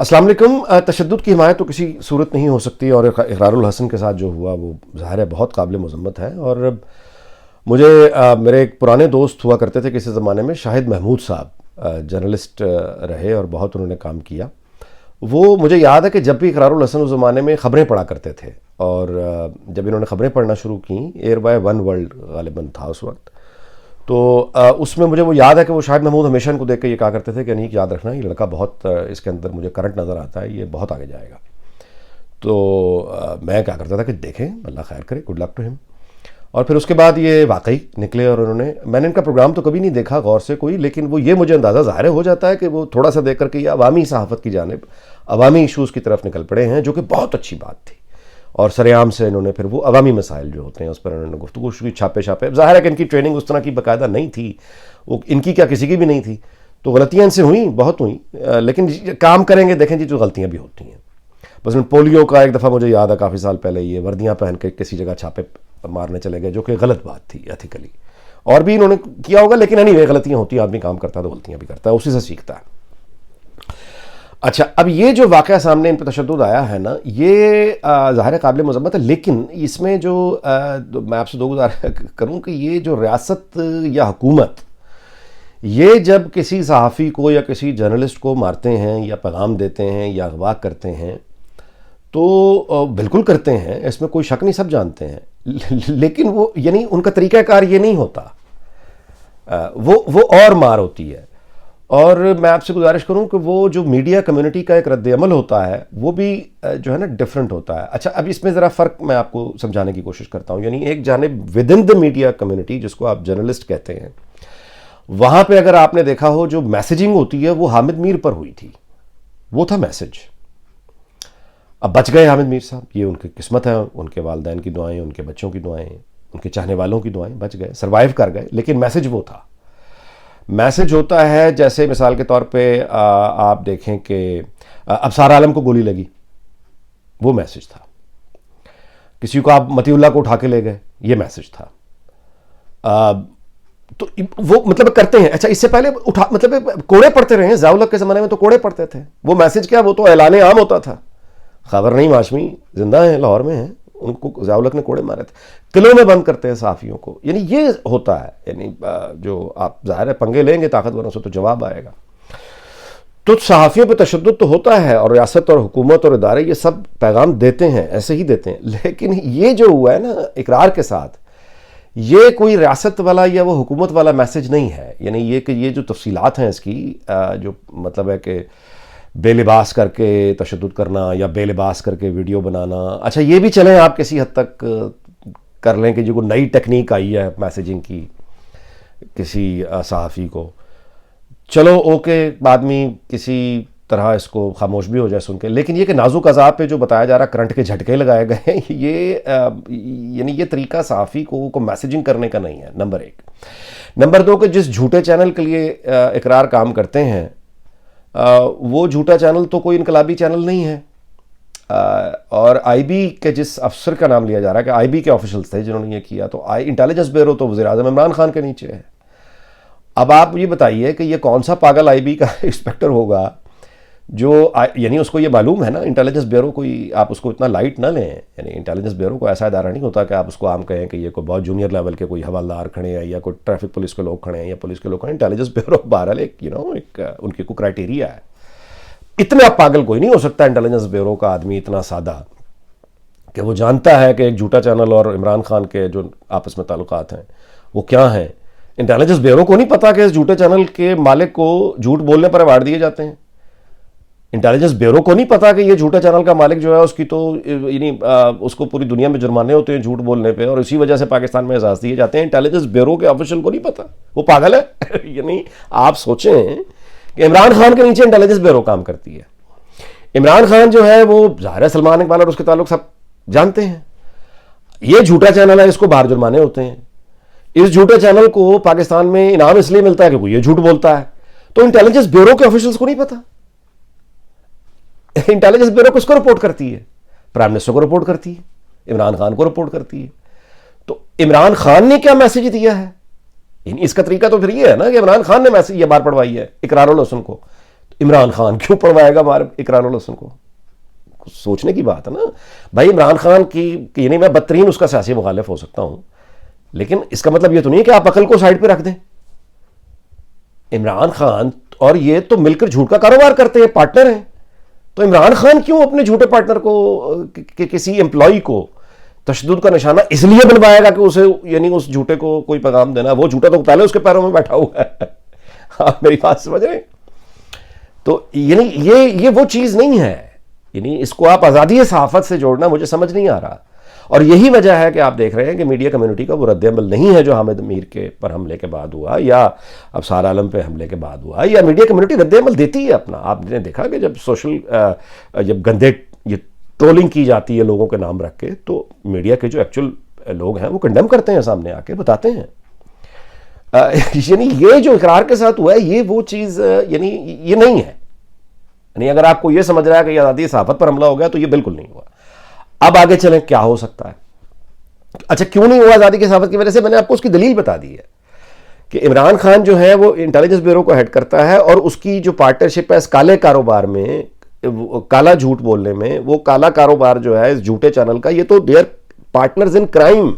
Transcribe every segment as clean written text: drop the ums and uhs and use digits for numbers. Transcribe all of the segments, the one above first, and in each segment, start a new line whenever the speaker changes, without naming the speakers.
السلام علیکم۔ تشدد کی حمایت تو کسی صورت نہیں ہو سکتی، اور اقرار الحسن کے ساتھ جو ہوا وہ ظاہر ہے بہت قابل مذمت ہے۔ اور مجھے میرے ایک پرانے دوست ہوا کرتے تھے کسی زمانے میں، شاہد محمود صاحب، جرنلسٹ رہے اور بہت انہوں نے کام کیا۔ وہ مجھے یاد ہے کہ جب بھی اقرار الحسن اس زمانے میں خبریں پڑھا کرتے تھے، اور جب انہوں نے خبریں پڑھنا شروع کیں، ایئر بائی ون ورلڈ غالباً تھا اس وقت، تو اس میں مجھے وہ یاد ہے کہ وہ شاہد محمود ہمیشہ ان کو دیکھ کے یہ کہا کرتے تھے کہ انیک یاد رکھنا، یہ لڑکا بہت اس کے اندر مجھے کرنٹ نظر آتا ہے، یہ بہت آگے جائے گا۔ تو میں کیا کرتا تھا کہ دیکھیں اللہ خیر کرے، گڈ لک ٹو ہم۔ اور پھر اس کے بعد یہ واقعی نکلے، اور میں نے ان کا پروگرام تو کبھی نہیں دیکھا غور سے کوئی، لیکن وہ یہ مجھے اندازہ ظاہر ہو جاتا ہے کہ وہ تھوڑا سا دیکھ کر کے یہ عوامی صحافت کی جانب، عوامی ایشوز کی طرف نکل پڑے ہیں، جو کہ بہت اچھی بات تھی۔ اور سر عام سے انہوں نے پھر وہ عوامی مسائل جو ہوتے ہیں اس پر انہوں نے گفتگو شروع، چھاپے ظاہر ہے کہ ان کی ٹریننگ اس طرح کی باقاعدہ نہیں تھی، وہ ان کی کیا کسی کی بھی نہیں تھی، تو غلطیاں ان سے ہوئیں، بہت ہوئیں، لیکن کام کریں گے دیکھیں جی تو غلطیاں بھی ہوتی ہیں۔ بس پولیو کا ایک دفعہ مجھے یاد ہے کافی سال پہلے، یہ وردیاں پہن کے کسی جگہ چھاپے مارنے چلے گئے، جو کہ غلط بات تھی ایتھیکلی، اور بھی انہوں نے کیا ہوگا، لیکن نہیں، غلطیاں ہوتی ہیں، آدمی کام کرتا ہے تو غلطیاں بھی کرتا ہے، اسی سے سیکھتا ہے۔ اچھا، اب یہ جو واقعہ سامنے ان پہ تشدد آیا ہے نا، یہ ظاہر قابل مذمت ہے، لیکن اس میں جو میں آپ سے دو گزارش کروں کہ یہ جو ریاست یا حکومت یہ جب کسی صحافی کو یا کسی جرنلسٹ کو مارتے ہیں یا پیغام دیتے ہیں یا اغوا کرتے ہیں تو بالکل کرتے ہیں، اس میں کوئی شک نہیں، سب جانتے ہیں، لیکن وہ یعنی ان کا طریقہ کار یہ نہیں ہوتا، وہ اور مار ہوتی ہے۔ اور میں آپ سے گزارش کروں کہ وہ جو میڈیا کمیونٹی کا ایک رد عمل ہوتا ہے وہ بھی جو ہے نا ڈیفرنٹ ہوتا ہے۔ اچھا، اب اس میں ذرا فرق میں آپ کو سمجھانے کی کوشش کرتا ہوں۔ یعنی ایک جانب with in the media community, جس کو آپ جرنلسٹ کہتے ہیں، وہاں پہ اگر آپ نے دیکھا ہو جو میسیجنگ ہوتی ہے وہ حامد میر پر ہوئی تھی، وہ تھا میسج۔ اب بچ گئے حامد میر صاحب، یہ ان کی قسمت ہے، ان کے والدین کی دعائیں، ان کے بچوں کی دعائیں، ان کے چاہنے والوں کی دعائیں، بچ گئے، سروائیو کر گئے، لیکن میسج وہ تھا۔ میسج ہوتا ہے جیسے مثال کے طور پہ آپ دیکھیں کہ ابصار عالم کو گولی لگی، وہ میسج تھا۔ کسی کو آپ متی اللہ کو اٹھا کے لے گئے، یہ میسج تھا۔ تو وہ مطلب کرتے ہیں۔ اچھا، اس سے پہلے مطلب کوڑے پڑتے رہے ہیں، ضیاء الحق کے زمانے میں تو کوڑے پڑتے تھے، وہ میسج کیا، وہ تو اعلان عام ہوتا تھا، خبر نہیں ہاشمی زندہ ہیں، لاہور میں ہیں، ان کو ضیاء الحق نے کوڑے مارے تھے، قلعوں میں بند کرتے ہیں صحافیوں کو۔ یعنی یہ ہوتا ہے، یعنی جو آپ ظاہر ہے پنگے لیں گے طاقتوروں سے تو جواب آئے گا۔ تو صحافیوں پہ تشدد تو ہوتا ہے، اور ریاست اور حکومت اور ادارے یہ سب پیغام دیتے ہیں، ایسے ہی دیتے ہیں، لیکن یہ جو ہوا ہے نا اقرار کے ساتھ، یہ کوئی ریاست والا یا وہ حکومت والا میسج نہیں ہے۔ یعنی یہ کہ یہ جو تفصیلات ہیں اس کی، جو مطلب ہے کہ بے لباس کر کے تشدد کرنا یا بے لباس کر کے ویڈیو بنانا، اچھا یہ بھی چلیں آپ کسی حد تک کر لیں کہ جو کوئی نئی ٹیکنیک آئی ہے میسیجنگ کی کسی صحافی کو، چلو اوکے، آدمی کسی طرح اس کو خاموش بھی ہو جائے سن کے، لیکن یہ کہ نازک عذاب پہ جو بتایا جا رہا کرنٹ کے جھٹکے لگائے گئے ہیں، یعنی یہ طریقہ صحافی کو میسیجنگ کرنے کا نہیں ہے، نمبر ایک۔ نمبر دو کہ جس جھوٹے چینل کے لیے اقرار کام کرتے ہیں، وہ جھوٹا چینل تو کوئی انقلابی چینل نہیں ہے، اور آئی بی کے جس افسر کا نام لیا جا رہا ہے کہ آئی بی کے آفیشلز تھے جنہوں نے یہ کیا، تو انٹیلیجنس بیورو تو وزیر اعظم عمران خان کے نیچے ہے۔ اب آپ یہ بتائیے کہ یہ کون سا پاگل آئی بی کا انسپیکٹر ہوگا جو یعنی اس کو یہ معلوم ہے نا، انٹیلیجنس بیورو کوئی آپ اس کو اتنا لائٹ نہ لیں، یعنی انٹیلیجنس بیورو کو ایسا ادارہ نہیں ہوتا کہ آپ اس کو عام کہیں کہ یہ کوئی بہت جونیئر لیول کے کوئی حوالدار کھڑے ہیں یا کوئی ٹریفک پولیس کے لوگ کھڑے ہیں یا پولیس کے لوگ کھڑے ہیں۔ انٹیلیجنس بیورو بہرحال ایک ان کی کوئی کرائٹیریا ہے، اتنا پاگل کوئی نہیں ہو سکتا انٹیلیجنس بیورو کا آدمی اتنا سادہ کہ وہ جانتا ہے کہ ایک جھوٹا چینل اور عمران خان کے جو آپس میں تعلقات ہیں وہ کیا ہیں۔ انٹیلیجنس بیورو کو نہیں پتا کہ اس جھوٹے چینل کے مالک کو جھوٹ بولنے پر ایوارڈ دیے جاتے ہیں۔ انٹیلیجنس بیورو کو نہیں پتا کہ یہ جھوٹا چینل کا مالک جو ہے اس کی تو یعنی اس کو پوری دنیا میں جرمانے ہوتے ہیں جھوٹ بولنے پہ، اور اسی وجہ سے پاکستان میں اعزاز دیے جاتے ہیں۔ انٹیلیجنس بیورو کے آفیشل کو نہیں پتا، وہ پاگل ہے۔ یعنی آپ سوچیں کہ عمران خان کے نیچے انٹیلیجنس بیورو کام کرتی ہے، عمران خان جو ہے وہ ظاہر ہے سلمان اقبال اور اس کے تعلق سب جانتے ہیں، یہ جھوٹا چینل ہے، اس کو باہر جرمانے ہوتے ہیں، اس جھوٹے چینل کو پاکستان میں انعام اس لیے ملتا ہے کہ وہ یہ جھوٹ بولتا ہے، تو انٹیلیجنس بیورو کے آفیشلز کو نہیں پتا۔ انٹیلیجنس بیورو کس کو رپورٹ کرتی ہے؟ پرائم منسٹر کو رپورٹ کرتی ہے، عمران خان کو رپورٹ کرتی ہے۔ تو عمران خان نے کیا میسج دیا ہے؟ اس کا طریقہ تو پھر یہ ہے نا کہ عمران خان نے میسج یہ بار پڑھوائی ہے اقرار الحسن کو، عمران خان کیوں پڑھوائے گا ہمارے اقرار الحسن کو؟ سوچنے کی بات ہے نا بھائی. عمران خان کی یعنی میں بدترین اس کا سیاسی مخالف ہو سکتا ہوں، لیکن اس کا مطلب یہ تو نہیں ہے کہ آپ عقل کو سائڈ پہ رکھ دیں. عمران خان اور یہ تو مل کر جھوٹ کا کاروبار کرتے ہیں، پارٹنر ہیں. تو عمران خان کیوں اپنے جھوٹے پارٹنر کو کسی امپلائی کو تشدد کا نشانہ اس لیے بنوائے گا کہ اسے یعنی اس جھوٹے کو کوئی پیغام دینا؟ وہ جھوٹا تو پہلے اس کے پیروں میں بیٹھا ہوا ہے. آپ میری بات سمجھ رہے ہیں؟ تو یعنی یہ وہ چیز نہیں ہے. یعنی اس کو آپ آزادی صحافت سے جوڑنا مجھے سمجھ نہیں آ رہا. اور یہی وجہ ہے کہ آپ دیکھ رہے ہیں کہ میڈیا کمیونٹی کا وہ رد عمل نہیں ہے جو حامد امیر کے پر حملے کے بعد ہوا یا ابصار عالم پہ حملے کے بعد ہوا. یا میڈیا کمیونٹی رد عمل دیتی ہے اپنا. آپ نے دیکھا کہ جب گندے یہ ٹرولنگ کی جاتی ہے لوگوں کے نام رکھ کے، تو میڈیا کے جو ایکچوئل لوگ ہیں وہ کنڈیم کرتے ہیں، سامنے آ کے بتاتے ہیں. یعنی یہ جو اقرار کے ساتھ ہوا ہے یہ وہ چیز یعنی یہ نہیں ہے. یعنی اگر آپ کو یہ سمجھ رہا ہے کہ یہ آزادی صحافت پر حملہ ہو گیا تو یہ بالکل نہیں ہوا. اب آگے چلیں کیا ہو سکتا ہے. اچھا کیوں نہیں ہوا آزادی کی صحافت کی وجہ سے؟ میں نے آپ کو اس کی دلیل بتا دی ہے کہ عمران خان جو ہے وہ انٹیلیجنس بیورو کو ہیڈ کرتا ہے، اور اس کی جو پارٹنرشپ ہے اس کالے کاروبار میں، کالا جھوٹ بولنے میں، وہ کالا کاروبار جو ہے اس جھوٹے چینل کا، یہ تو دیئر پارٹنرز ان کرائم.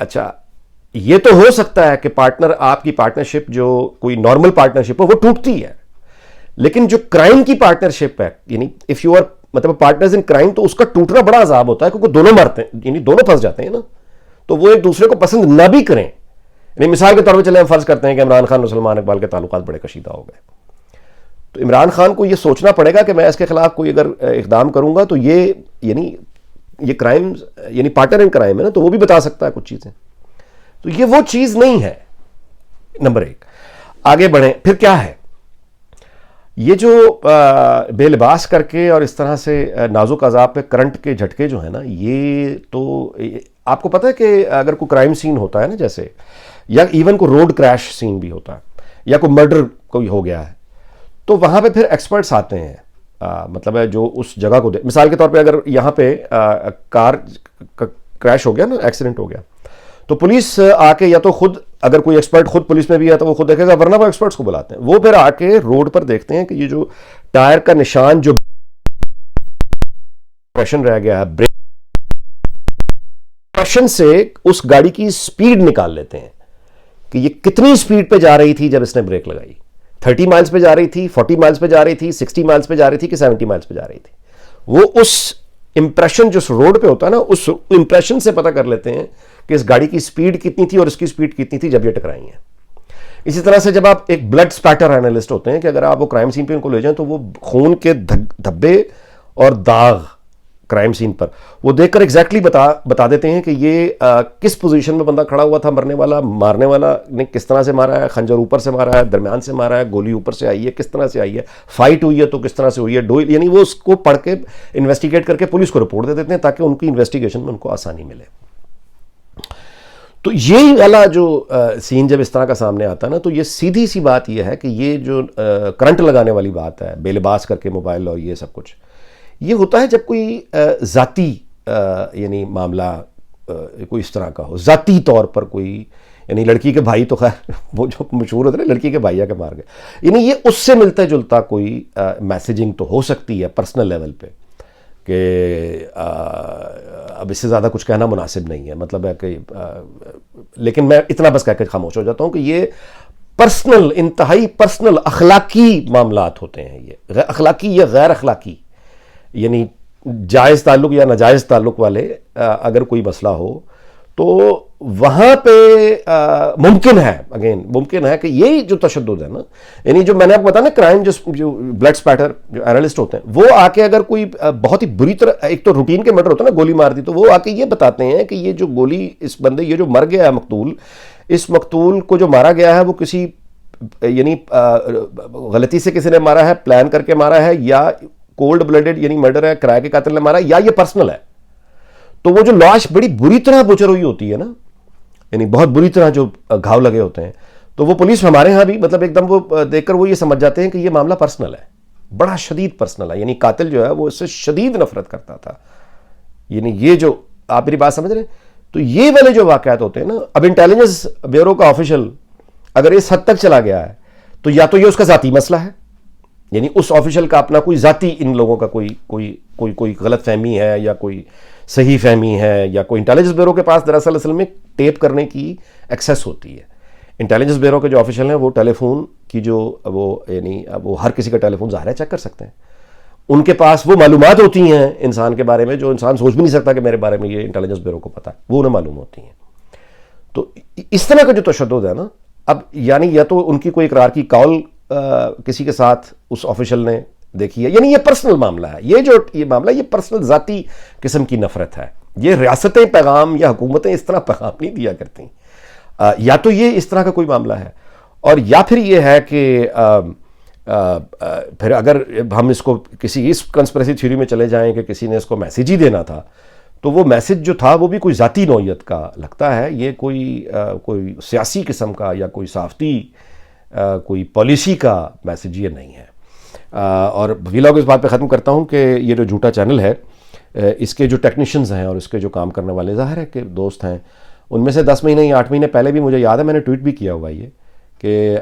اچھا یہ تو ہو سکتا ہے کہ پارٹنر آپ کی پارٹنرشپ جو کوئی نارمل پارٹنرشپ ہو وہ ٹوٹتی ہے، لیکن جو کرائم کی پارٹنرشپ ہے یعنی اف یو آر مطلب پارٹنرز ان کرائم، تو اس کا ٹوٹنا بڑا عذاب ہوتا ہے کیونکہ دونوں مرتے ہیں، یعنی دونوں پھنس جاتے ہیں نا. تو وہ ایک دوسرے کو پسند نہ بھی کریں. یعنی مثال کے طور پہ چلیں ہم فرض کرتے ہیں کہ عمران خان اور سلمان اقبال کے تعلقات بڑے کشیدہ ہو گئے، تو عمران خان کو یہ سوچنا پڑے گا کہ میں اس کے خلاف کوئی اگر اقدام کروں گا تو یہ کرائم یعنی پارٹنر ان کرائم ہے نا، تو وہ بھی بتا سکتا ہے کچھ چیزیں. تو یہ وہ چیز نہیں ہے. نمبر ایک. آگے بڑھیں. پھر کیا ہے یہ جو بے لباس کر کے اور اس طرح سے نازک اعضاء پہ کرنٹ کے جھٹکے جو ہیں نا، یہ تو آپ کو پتہ ہے کہ اگر کوئی کرائم سین ہوتا ہے نا جیسے، یا ایون کو روڈ کریش سین بھی ہوتا ہے یا کوئی مرڈر کوئی ہو گیا ہے، تو وہاں پہ پھر ایکسپرٹس آتے ہیں. مطلب ہے جو اس جگہ کو مثال کے طور پہ اگر یہاں پہ کار کریش ہو گیا نا، ایکسیڈنٹ ہو گیا، تو پولیس آ کے یا تو خود اگر کوئی ایکسپرٹ خود پولیس میں بھی ہے تو وہ خود دیکھے گا، ورنہ وہ ایکسپرٹس کو بلاتے ہیں. وہ پھر آ کے روڈ پر دیکھتے ہیں کہ یہ جو ٹائر کا نشان جو پریشن رہ گیا ہے، پریشن سے اس گاڑی کی سپیڈ نکال لیتے ہیں کہ یہ کتنی سپیڈ پہ جا رہی تھی جب اس نے بریک لگائی. 30 مائلز پہ جا رہی تھی، 40 مائلز پہ جا رہی تھی، 60 مائلز پہ جا رہی تھی کہ 70 مائلز پہ جا رہی تھی. وہ اس امپریشن جو روڈ پہ ہوتا ہے نا، اس امپریشن سے پتہ کر لیتے ہیں کہ اس گاڑی کی سپیڈ کتنی تھی اور اس کی سپیڈ کتنی تھی جب یہ ٹکرائی ہیں. اسی طرح سے جب آپ ایک بلڈ سپیٹر اینالسٹ ہوتے ہیں کہ اگر آپ وہ کرائم سین پہ ان کو لے جائیں تو وہ خون کے دھبے اور داغ کرائم سین پر وہ دیکھ کر ایگزیکٹلی بتا دیتے ہیں کہ یہ کس پوزیشن میں بندہ کھڑا ہوا تھا، مرنے والا، مارنے والا نے کس طرح سے مارا ہے، خنجر اوپر سے مارا ہے، درمیان سے مارا ہے، گولی اوپر سے آئی ہے، کس طرح سے آئی ہے، فائٹ ہوئی ہے تو کس طرح سے ہوئی ہے. یعنی وہ اس کو پڑھ کے انویسٹیگیٹ کر کے پولیس کو رپورٹ دے دیتے ہیں تاکہ ان کی انویسٹیگیشن میں ان کو آسانی ملے. تو یہی والا جو سین جب اس طرح کا سامنے آتا ہے نا، تو یہ سیدھی سی بات یہ ہے کہ یہ جو کرنٹ لگانے والی بات ہے، بے لباس کر کے موبائل اور یہ سب کچھ، یہ ہوتا ہے جب کوئی ذاتی یعنی معاملہ کوئی اس طرح کا ہو، ذاتی طور پر کوئی، یعنی لڑکی کے بھائی تو خیر وہ جو مشہور ہوتا ہے نا لڑکی کے بھائی کے مار گئے، یعنی یہ اس سے ملتا جلتا کوئی میسیجنگ تو ہو سکتی ہے پرسنل لیول پہ کہ اب اس سے زیادہ کچھ کہنا مناسب نہیں ہے. مطلب ہے کہ لیکن میں اتنا بس کہہ کے خاموش ہو جاتا ہوں کہ یہ پرسنل، انتہائی پرسنل اخلاقی معاملات ہوتے ہیں. یہ اخلاقی یا غیر اخلاقی، یعنی جائز تعلق یا ناجائز تعلق والے اگر کوئی مسئلہ ہو تو وہاں پہ ممکن ہے، اگین ممکن ہے کہ یہی جو تشدد ہے نا، یعنی جو میں نے آپ کو بتایا نا کرائم جو بلڈ سپیٹر جو اینالسٹ ہوتے ہیں، وہ آ کے اگر کوئی بہت ہی بری طرح، ایک تو روٹین کے مرڈر ہوتا ہے نا، گولی مار دی، تو وہ آ کے یہ بتاتے ہیں کہ یہ جو گولی اس بندے، یہ جو مر گیا ہے مقتول، اس مقتول کو جو مارا گیا ہے وہ کسی یعنی غلطی سے کسی نے مارا ہے، پلان کر کے مارا ہے، یا کولڈ بلڈڈ یعنی مرڈر ہے، کرائے کے قاتل نے مارا، یا یہ پرسنل ہے. تو وہ جو لاش بڑی بری طرح بچر ہوئی ہوتی ہے نا، یعنی بہت بری طرح جو گھاؤ لگے ہوتے ہیں، تو وہ پولیس ہمارے ہاں بھی مطلب ایک دم وہ دیکھ کر وہ یہ سمجھ جاتے ہیں کہ یہ معاملہ پرسنل ہے، بڑا شدید پرسنل ہے. یعنی قاتل جو ہے وہ اس سے شدید نفرت کرتا تھا. یعنی یہ جو آپ میری بات سمجھ رہے ہیں، تو یہ والے جو واقعات ہوتے ہیں نا، اب انٹیلیجنس بیورو کا آفیشل اگر اس حد تک چلا گیا ہے تو یا تو یہ اس کا ذاتی مسئلہ ہے یعنی اس آفیشل کا اپنا کوئی ذاتی ان لوگوں کا کوئی غلط فہمی ہے یا کوئی صحیح فہمی ہے, یا کوئی انٹیلیجنس بیورو کے پاس دراصل اصل میں ٹیپ کرنے کی ایکسیس ہوتی ہے. انٹیلیجنس بیورو کے جو آفیشل ہیں وہ ٹیلی فون کی جو وہ ہر کسی کا ٹیلی فون ظاہر ہے چیک کر سکتے ہیں. ان کے پاس وہ معلومات ہوتی ہیں انسان کے بارے میں جو انسان سوچ بھی نہیں سکتا کہ میرے بارے میں یہ انٹیلیجنس بیورو کو پتہ ہے, وہ انہیں معلوم ہوتی ہیں. تو اس طرح کا جو تشدد ہے نا, اب یعنی یا تو ان کی کوئی اقرار کی کال کسی کے ساتھ اس آفیشل نے دیکھی ہے, یعنی یہ پرسنل معاملہ ہے, یہ معاملہ یہ پرسنل ذاتی قسم کی نفرت ہے. یہ ریاستیں پیغام یا حکومتیں اس طرح پیغام نہیں دیا کرتی. یا تو یہ اس طرح کا کوئی معاملہ ہے, اور یا پھر یہ ہے کہ پھر اگر ہم اس کو کسی اس کنسپریسی تھیوری میں چلے جائیں کہ کسی نے اس کو میسیج ہی دینا تھا, تو وہ میسیج جو تھا وہ بھی کوئی ذاتی نوعیت کا لگتا ہے. یہ کوئی سیاسی قسم کا یا کوئی صحافتی کوئی پالیسی کا میسیج یہ نہیں ہے. اور ویلاگ اس بات پہ ختم کرتا ہوں کہ یہ جو جھوٹا چینل ہے, اس کے جو ٹیکنیشینز ہیں اور اس کے جو کام کرنے والے ظاہر ہے کہ دوست ہیں, ان میں سے 10 مہینے یا 8 مہینے پہلے بھی مجھے یاد ہے میں نے ٹویٹ بھی کیا ہوا یہ کہ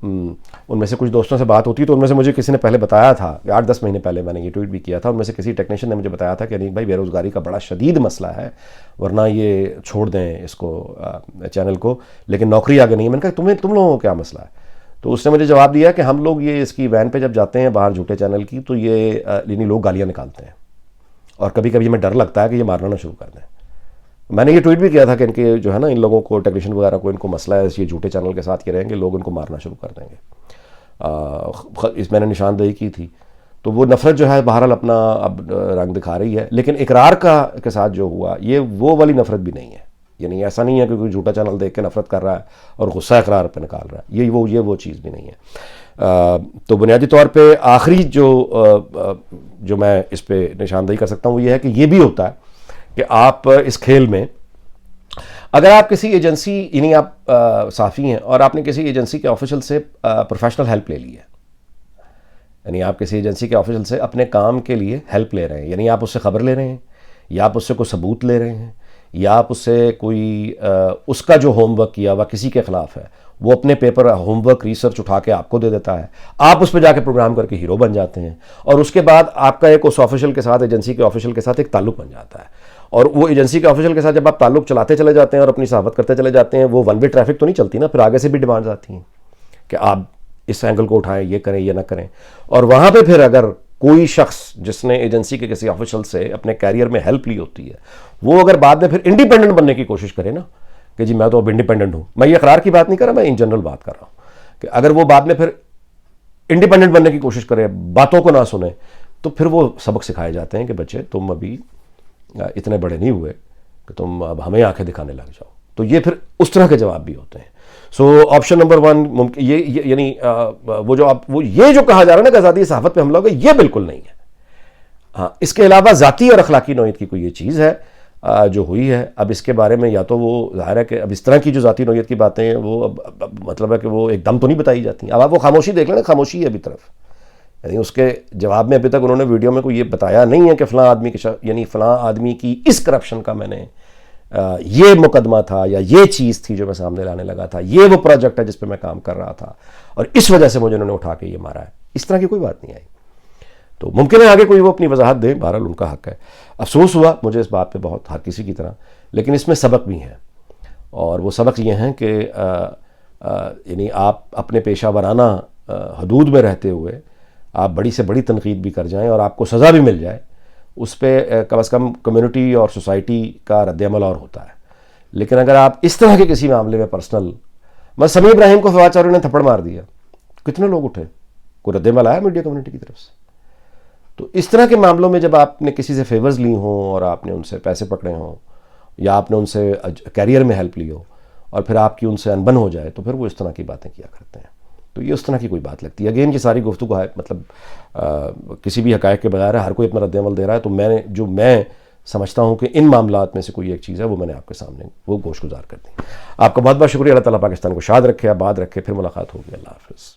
ان میں سے کچھ دوستوں سے بات ہوتی ہے تو ان میں سے مجھے کسی نے پہلے بتایا تھا, 8-10 مہینے پہلے میں نے یہ ٹویٹ بھی کیا تھا, ان میں سے کسی ٹیکنیشین نے مجھے بتایا تھا کہ انیک بھائی بے روزگاری کا بڑا شدید مسئلہ ہے, ورنہ یہ چھوڑ دیں اس کو چینل کو, لیکن نوکری آگے نہیں ہے. میں نے کہا تم لوگوں کو کیا مسئلہ ہے؟ تو اس نے مجھے جواب دیا کہ ہم لوگ یہ اس کی وین پہ جب جاتے ہیں باہر جھوٹے چینل کی, تو یہ یعنی لوگ گالیاں نکالتے ہیں اور کبھی کبھی ہمیں ڈر لگتا ہے کہ یہ مارنا نہ شروع کر دیں. میں نے یہ ٹویٹ بھی کیا تھا کہ ان کے جو ہے نا ان لوگوں کو ٹیکنیشین وغیرہ کو ان کو مسئلہ ہے, یہ جھوٹے چینل کے ساتھ یہ رہیں گے, لوگ ان کو مارنا شروع کر دیں گے. اس میں نے نشاندہی کی تھی. تو وہ نفرت جو ہے بہرحال اپنا اب رنگ دکھا رہی ہے, لیکن اقرار کے ساتھ جو ہوا یہ وہ والی نفرت بھی نہیں ہے. یعنی ایسا نہیں ہے کہ کوئی جھوٹا چینل دیکھ کے نفرت کر رہا ہے اور غصہ اقرار پہ نکال رہا ہے, یہ وہ چیز بھی نہیں ہے. تو بنیادی طور پہ آخری جو میں اس پہ نشاندہی کر سکتا ہوں وہ یہ ہے کہ یہ بھی ہوتا ہے کہ آپ اس کھیل میں اگر آپ کسی ایجنسی, یعنی آپ صحافی ہیں اور آپ نے کسی ایجنسی کے آفیشل سے پروفیشنل ہیلپ لے لی ہے, یعنی آپ کسی ایجنسی کے آفیشل سے اپنے کام کے لیے ہیلپ لے رہے ہیں, یعنی آپ اس سے خبر لے رہے ہیں یا آپ اس سے کوئی ثبوت لے رہے ہیں یا آپ اس سے کوئی اس کا جو ہوم ورک کیا ہوا کسی کے خلاف ہے وہ اپنے پیپر ہوم ورک ریسرچ اٹھا کے آپ کو دے دیتا ہے, آپ اس پہ جا کے پروگرام کر کے ہیرو بن جاتے ہیں, اور اس کے بعد آپ کا ایک اس آفیشل کے ساتھ ایجنسی کے آفیشل کے ساتھ ایک تعلق بن جاتا ہے. اور وہ ایجنسی کے آفیشل کے ساتھ جب آپ تعلق چلاتے چلے جاتے ہیں اور اپنی صحافت کرتے چلے جاتے ہیں, وہ ون وے ٹریفک تو نہیں چلتی نا, پھر آگے سے بھی ڈیمانڈز آتی ہیں کہ آپ اس اینگل کو اٹھائیں, یہ کریں یہ نہ کریں. اور وہاں پہ پھر اگر کوئی شخص جس نے ایجنسی کے کسی آفیشل سے اپنے کیریئر میں ہیلپ لی ہوتی ہے, وہ اگر بعد میں پھر انڈیپینڈنٹ بننے کی کوشش کرے نا کہ جی میں تو اب انڈیپینڈنٹ ہوں, میں یہ اقرار کی بات نہیں کر رہا, میں ان جنرل بات کر رہا ہوں کہ اگر وہ بعد میں پھر انڈیپینڈنٹ بننے کی کوشش کرے, باتوں کو نہ سنے, تو پھر وہ سبق سکھائے جاتے ہیں کہ بچے تم ابھی اتنے بڑے نہیں ہوئے کہ تم اب ہمیں آنکھیں دکھانے لگ جاؤ. تو یہ پھر اس طرح کے جواب بھی ہوتے ہیں. سو آپشن نمبر 1 ممکن یعنی وہ یہ جو کہا جا رہا ہے نا کہ آزادی صحافت پہ حملہ ہوگا, یہ بالکل نہیں ہے. ہاں, اس کے علاوہ ذاتی اور اخلاقی نوعیت کی کوئی یہ چیز ہے جو ہوئی ہے. اب اس کے بارے میں یا تو وہ ظاہر ہے کہ اب اس طرح کی جو ذاتی نوعیت کی باتیں ہیں وہ مطلب ہے کہ وہ ایک دم تو نہیں بتائی جاتی. اب آپ وہ خاموشی دیکھ لیں نا, خاموشی ہے ابھی طرف, یعنی اس کے جواب میں ابھی تک انہوں نے ویڈیو میں کوئی یہ بتایا نہیں ہے کہ فلاں آدمی یعنی فلاں آدمی کی اس کرپشن کا میں نے یہ مقدمہ تھا یا یہ چیز تھی جو میں سامنے لانے لگا تھا, یہ وہ پروجیکٹ ہے جس پہ میں کام کر رہا تھا اور اس وجہ سے مجھے انہوں نے اٹھا کے یہ مارا ہے. اس طرح کی کوئی بات نہیں آئی. تو ممکن ہے آگے کوئی وہ اپنی وضاحت دے, بہرحال ان کا حق ہے. افسوس ہوا مجھے اس بات پہ بہت, ہر کسی کی طرح, لیکن اس میں سبق بھی ہیں, اور وہ سبق یہ ہیں کہ یعنی آپ اپنے پیشہ ورانہ حدود میں رہتے ہوئے آپ بڑی سے بڑی تنقید بھی کر جائیں اور آپ کو سزا بھی مل جائے, اس پہ کم از کم کمیونٹی اور سوسائٹی کا رد عمل اور ہوتا ہے. لیکن اگر آپ اس طرح کے کسی معاملے میں پرسنل, میں سمیع ابراہیم کو فواد چودھری نے تھپڑ مار دیا, کتنے لوگ اٹھے, کوئی رد عمل آیا میڈیا کمیونٹی کی طرف سے؟ تو اس طرح کے معاملوں میں جب آپ نے کسی سے فیورز لی ہوں اور آپ نے ان سے پیسے پکڑے ہوں یا آپ نے ان سے کیریئر میں ہیلپ لی ہو اور پھر آپ کی ان سے انبن ہو جائے, تو پھر وہ اس طرح کی باتیں کیا کرتے ہیں. تو یہ اس طرح کی کوئی بات لگتی ہے. اگین کی ساری گفتگو ہے مطلب کسی بھی حقائق کے بغیر ہر کوئی اپنا رد عمل دے رہا ہے. تو میں سمجھتا ہوں کہ ان معاملات میں سے کوئی ایک چیز ہے, وہ میں نے آپ کے سامنے وہ گوش گزار کر دی. آپ کا بہت بہت شکریہ. اللہ تعالیٰ پاکستان کو شاد رکھے, آباد رکھے. پھر ملاقات ہوگی. اللہ حافظ.